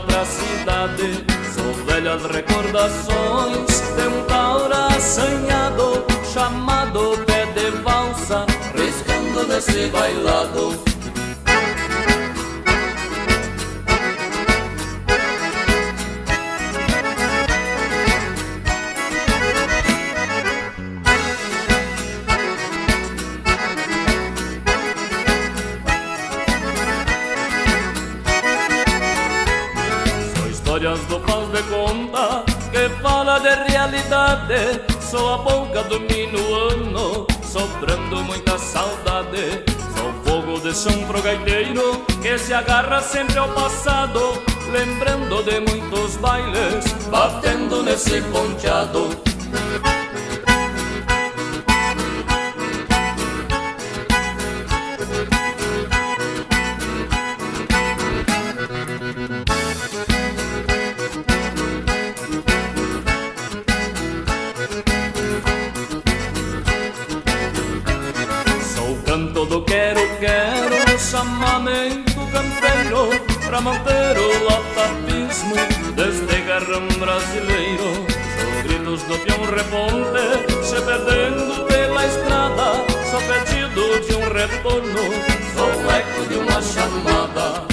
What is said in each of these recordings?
pra cidade. São velhas recordações de um taura assanhado, chamado pé de valsa, riscando nesse bailado. Histórias do faz de conta que fala de realidade. Sou a boca do minuano, sobrando muita saudade. Sou fogo de chão pro gaiteiro que se agarra sempre ao passado, lembrando de muitos bailes, batendo nesse ponteado. Canto do quero, chamamento campeiro, pra manter o latapismo deste garrão brasileiro. São gritos do peão reponte, se perdendo pela estrada, sou pedido de um retorno, sou o eco de uma chamada.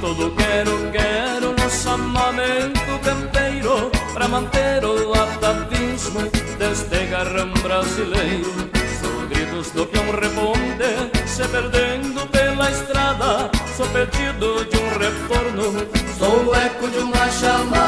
Do quero no chamamento campeiro, pra manter o atavismo deste garrão brasileiro. Sou gritos do peão reponte, se perdendo pela estrada, sou pedido de um retorno, sou o eco de uma chamada.